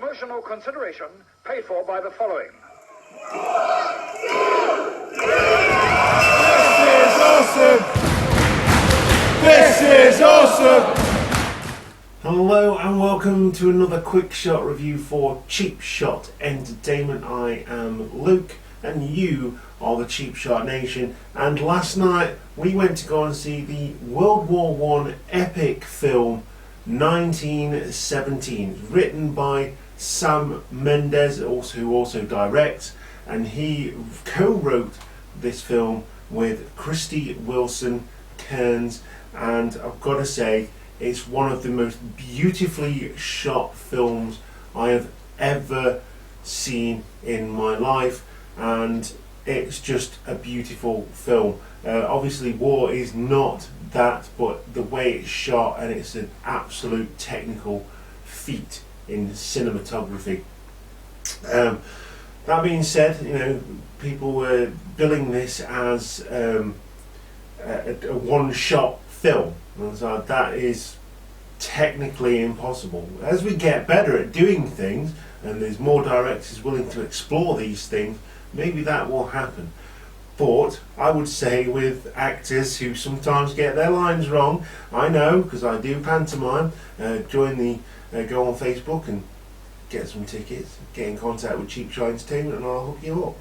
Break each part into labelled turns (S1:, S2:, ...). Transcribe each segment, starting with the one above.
S1: Promotional consideration paid for by the following.
S2: This is awesome! This is awesome!
S3: Hello and welcome to another quick shot review for Cheap Shot Entertainment. I am Luke and you are the Cheap Shot Nation, and last night we went to go and see the World War I epic film 1917, written by Sam Mendes, who also directs, and he co-wrote this film with Christy Wilson Cairns, and I've got to say it's one of the most beautifully shot films I have ever seen in my life, and it's just a beautiful film. Obviously war is not that, but the way it's shot, and it's an absolute technical feat in cinematography. That being said, you know, people were billing this as a one-shot film, and so that is technically impossible. As we get better at doing things and there's more directors willing to explore these things, maybe that will happen. But I would say with actors who sometimes get their lines wrong, I know because I do pantomime, go on Facebook and get some tickets, get in contact with Cheap Shot Entertainment and I'll hook you up.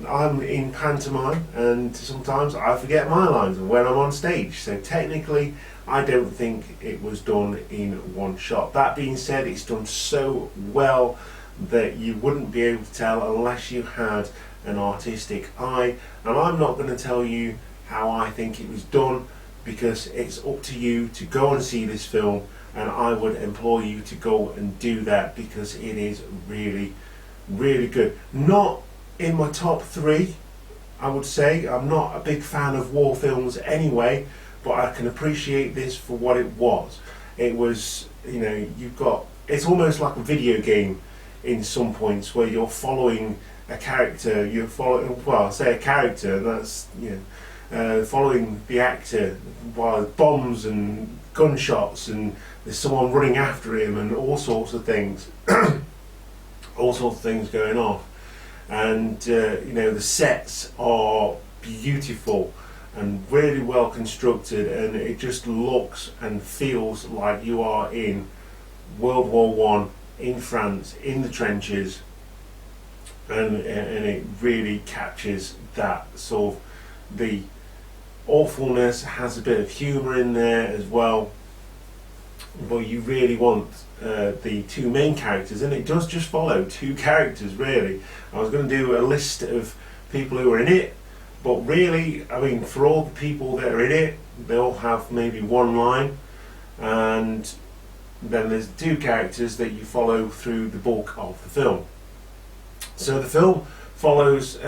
S3: I'm in pantomime and sometimes I forget my lines when I'm on stage, so technically I don't think it was done in one shot. That being said, it's done so well that you wouldn't be able to tell unless you had an artistic eye, and I'm not going to tell you how I think it was done because it's up to you to go and see this film, and I would implore you to go and do that because it is really, really good. Not in my top three, I would say. I'm not a big fan of war films anyway, but I can appreciate this for what it was. It was, you know, it's almost like a video game in some points where you're following a character, I say a character, and that's, you know, following the actor while bombs and gunshots and there's someone running after him and all sorts of things, all sorts of things going off. And you know, the sets are beautiful and really well constructed, and it just looks and feels like you are in World War I in France, in the trenches, and it really captures that sort of the awfulness. Has a bit of humour in there as well, but you really want the two main characters, and it does just follow two characters really. I was going to do a list of people who are in it, but really, I mean, for all the people that are in it, they'll have maybe one line, and then there's two characters that you follow through the bulk of the film. So the film follows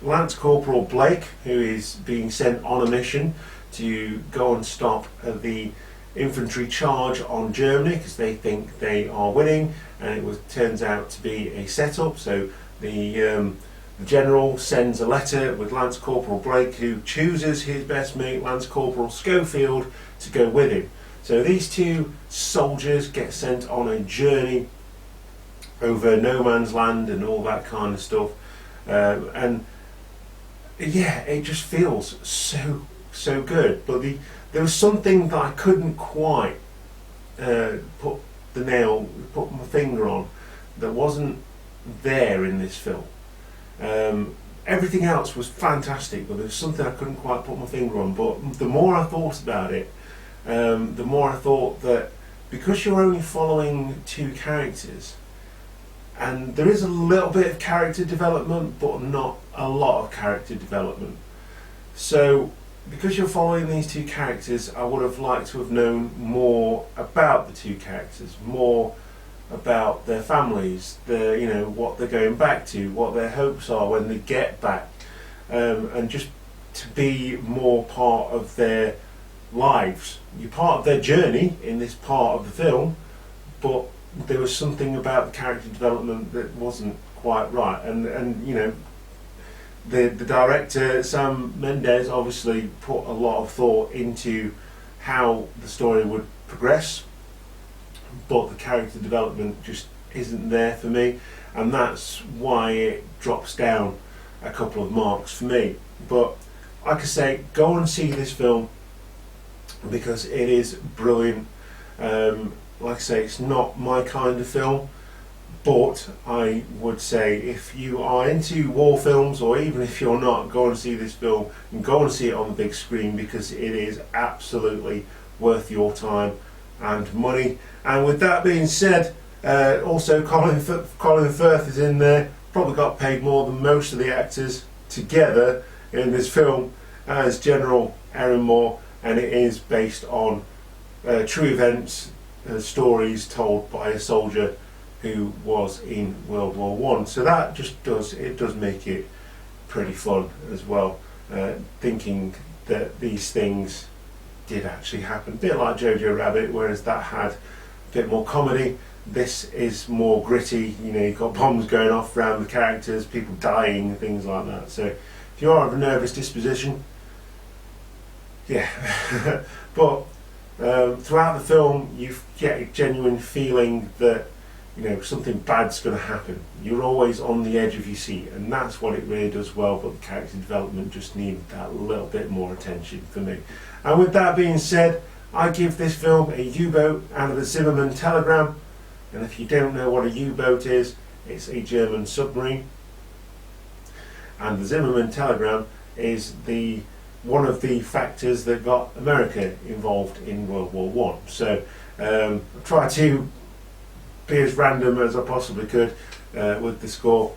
S3: Lance Corporal Blake, who is being sent on a mission to go and stop the infantry charge on Germany because they think they are winning, and it turns out to be a setup. So the general sends a letter with Lance Corporal Blake, who chooses his best mate, Lance Corporal Schofield, to go with him. So these two soldiers get sent on a journey over no man's land and all that kind of stuff, and yeah, it just feels so good. But there was something that I couldn't quite put my finger on that wasn't there in this film. Everything else was fantastic, but there was something I couldn't quite put my finger on. But the more I thought about it, the more I thought that because you're only following two characters, and there is a little bit of character development, but not a lot of character development. So because you're following these two characters, I would have liked to have known more about the two characters, more about their families, you know, what they're going back to, what their hopes are when they get back, and just to be more part of their lives. You're part of their journey in this part of the film, but there was something about the character development that wasn't quite right, and you know, the director Sam Mendes obviously put a lot of thought into how the story would progress, but the character development just isn't there for me, and that's why it drops down a couple of marks for me. But like I say, go and see this film because it is brilliant. Like I say, it's not my kind of film, but I would say if you are into war films, or even if you're not, go and see this film and go and see it on the big screen, because it is absolutely worth your time and money. And with that being said, also Colin Firth is in there. Probably got paid more than most of the actors together in this film as General Erin Moore, and it is based on true events, stories told by a soldier who was in World War One. So that just does make it pretty fun as well, thinking that these things did actually happen. A bit like Jojo Rabbit, whereas that had a bit more comedy. This is more gritty. You know, you've got bombs going off around the characters, people dying, things like that. So if you are of a nervous disposition, yeah. But throughout the film, you get a genuine feeling that, you know, something bad's going to happen. You're always on the edge of your seat, and that's what it really does well. But the character development just needed that little bit more attention for me. And with that being said, I give this film a U-boat out of the Zimmermann telegram. And if you don't know what a U-boat is, it's a German submarine. And the Zimmermann telegram is one of the factors that got America involved in World War One. So I try to be as random as I possibly could with the score,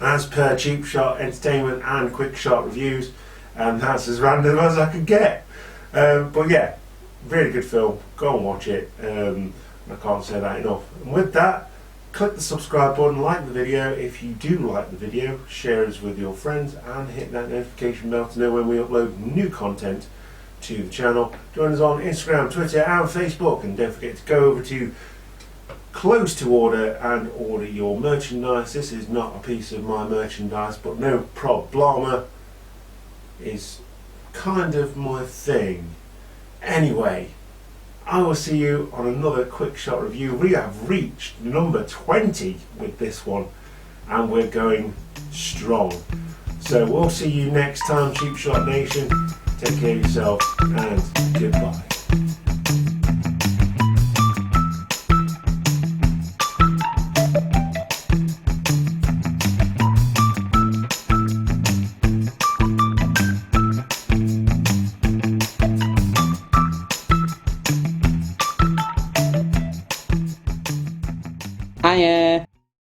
S3: as per Cheap Shot Entertainment and Quick Shot Reviews, and that's as random as I could get. But yeah, really good film. Go and watch it. I can't say that enough. And with that, click the subscribe button, like the video if you do like the video, share us with your friends, and hit that notification bell to know when we upload new content to the channel. Join us on Instagram, Twitter and Facebook, and don't forget to go over to Close to Order and order your merchandise. This is not a piece of my merchandise, but no problema, is kind of my thing. Anyway, I will see you on another Quick Shot review. We have reached number 20 with this one, and we're going strong. So we'll see you next time, Cheap Shot Nation. Take care of yourself, and goodbye.
S4: Hiya.